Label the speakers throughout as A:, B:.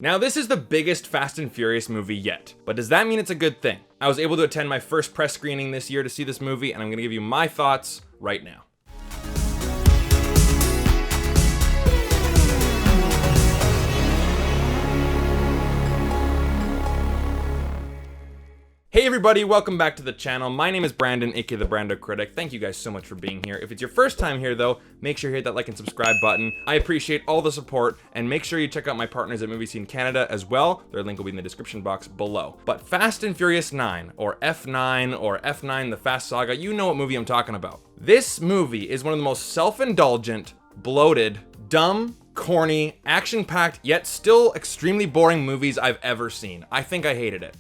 A: Now, this is the biggest Fast and Furious movie yet, but does that mean it's a good thing? I was able to attend my first press screening this year to see this movie, and I'm gonna give you my thoughts right now. Hey everybody, welcome back to the channel. My name is Brandon, aka the BrandoCritic. Thank you guys so much for being here. If it's your first time here though, make sure you hit that like and subscribe button. I appreciate all the support, and make sure you check out my partners at Movie Scene Canada as well. Their link will be in the description box below. But Fast and Furious 9, or F9, or F9 the Fast Saga, you know what movie I'm talking about. This movie is one of the most self-indulgent, bloated, dumb, corny, action-packed, yet still extremely boring movies I've ever seen. I think I hated it.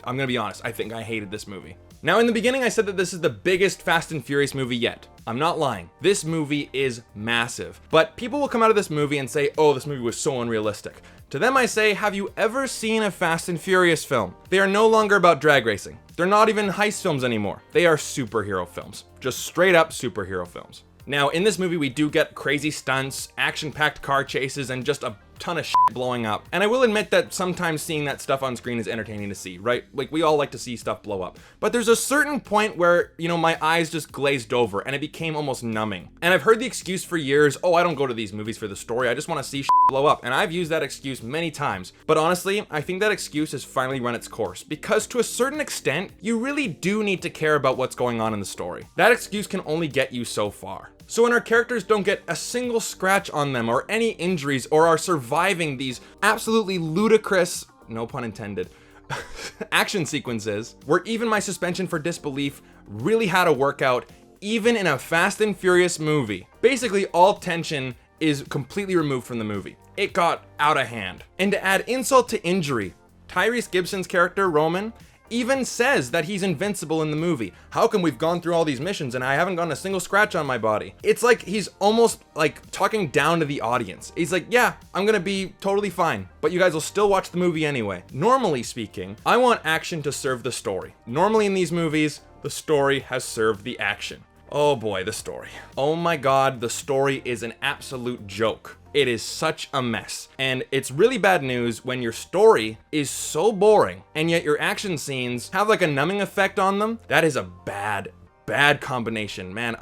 A: I'm gonna be honest, I think I hated this movie. Now, in the beginning, I said that this is the biggest Fast and Furious movie yet. I'm not lying. This movie is massive. But people will come out of this movie and say, oh, this movie was so unrealistic. To them, I say, have you ever seen a Fast and Furious film? They are no longer about drag racing. They're not even heist films anymore. They are superhero films. Just straight up superhero films. Now, in this movie, we do get crazy stunts, action-packed car chases, and just a ton of shit blowing up. And I will admit that sometimes seeing that stuff on screen is entertaining to see, right? Like, we all like to see stuff blow up. But there's a certain point where, you know, my eyes just glazed over and it became almost numbing. And I've heard the excuse for years, oh, I don't go to these movies for the story, I just want to see shit blow up. And I've used that excuse many times. But honestly, I think that excuse has finally run its course, because to a certain extent, you really do need to care about what's going on in the story. That excuse can only get you so far. So when our characters don't get a single scratch on them or any injuries, or are surviving these absolutely ludicrous, no pun intended, action sequences, where even my suspension for disbelief really had to work out, even in a Fast and Furious movie. Basically, all tension is completely removed from the movie. It got out of hand. And to add insult to injury, Tyrese Gibson's character, Roman, even says that he's invincible in the movie. How come we've gone through all these missions and I haven't gotten a single scratch on my body? It's like he's almost like talking down to the audience. He's like, yeah, I'm gonna be totally fine, but you guys will still watch the movie anyway. Normally speaking, I want action to serve the story. Normally in these movies, the story has served the action. Oh boy, the story. Oh my God, the story is an absolute joke. It is such a mess. And it's really bad news when your story is so boring and yet your action scenes have like a numbing effect on them. That is a bad combination. Man,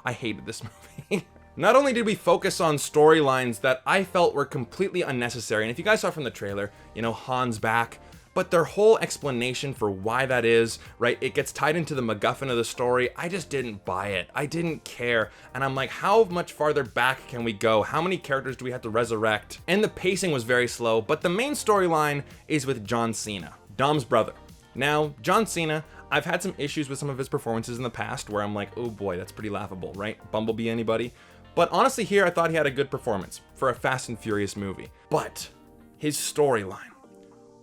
A: I hated this movie. Not only did we focus on storylines that I felt were completely unnecessary, and if you guys saw from the trailer, you know, Han's back, but their whole explanation for why that is, right, it gets tied into the MacGuffin of the story. I just didn't buy it. I didn't care. And I'm like, how much farther back can we go? How many characters do we have to resurrect? And the pacing was very slow, but the main storyline is with John Cena, Dom's brother. Now, John Cena, I've had some issues with some of his performances in the past where I'm like, oh boy, that's pretty laughable, right? Bumblebee, anybody? But honestly here, I thought he had a good performance for a Fast and Furious movie. But his storyline,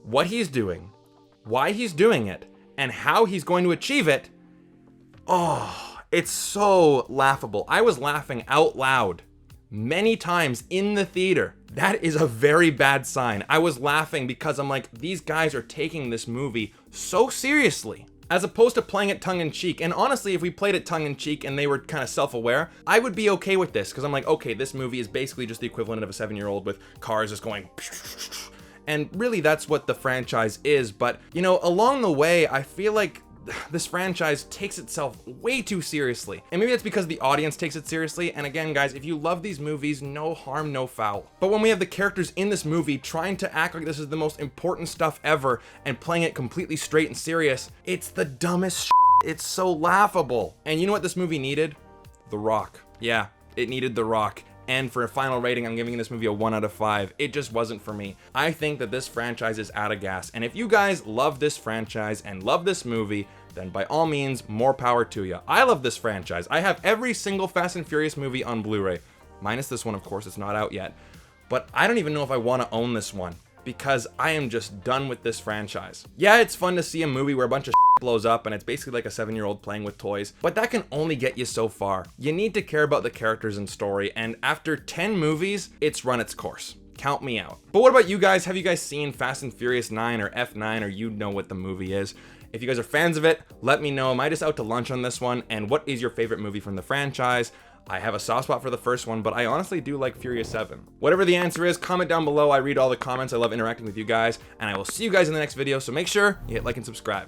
A: what he's doing, why he's doing it, and how he's going to achieve it, oh, it's so laughable. I was laughing out loud many times in the theater. That is a very bad sign. I was laughing because I'm like, these guys are taking this movie so seriously, as opposed to playing it tongue-in-cheek. And honestly, if we played it tongue-in-cheek and they were kind of self-aware, I would be okay with this, because I'm like, okay, this movie is basically just the equivalent of a 7-year-old with cars just going and really that's what the franchise is. But you know, along the way, I feel like this franchise takes itself way too seriously. And maybe that's because the audience takes it seriously. And again, guys, if you love these movies, no harm, no foul. But when we have the characters in this movie trying to act like this is the most important stuff ever and playing it completely straight and serious, it's the dumbest shit. It's so laughable. And you know what this movie needed? The Rock. Yeah, it needed The Rock. And for a final rating, I'm giving this movie a 1 out of 5. It just wasn't for me. I think that this franchise is out of gas. And if you guys love this franchise and love this movie, then by all means, more power to you. I love this franchise. I have every single Fast and Furious movie on Blu-ray. Minus this one, of course, it's not out yet. But I don't even know if I want to own this one, because I am just done with this franchise. Yeah, it's fun to see a movie where a bunch of blows up and it's basically like a 7-year-old playing with toys, but that can only get you so far. You need to care about the characters and story, and after 10 movies, it's run its course. Count me out. But what about you guys? Have you guys seen Fast and Furious 9 or F9, or you know what the movie is? If you guys are fans of it, let me know. Am I just out to lunch on this one? And what is your favorite movie from the franchise? I have a soft spot for the first one, but I honestly do like Furious 7. Whatever the answer is, comment down below. I read all the comments. I love interacting with you guys, and I will see you guys in the next video, so make sure you hit like and subscribe.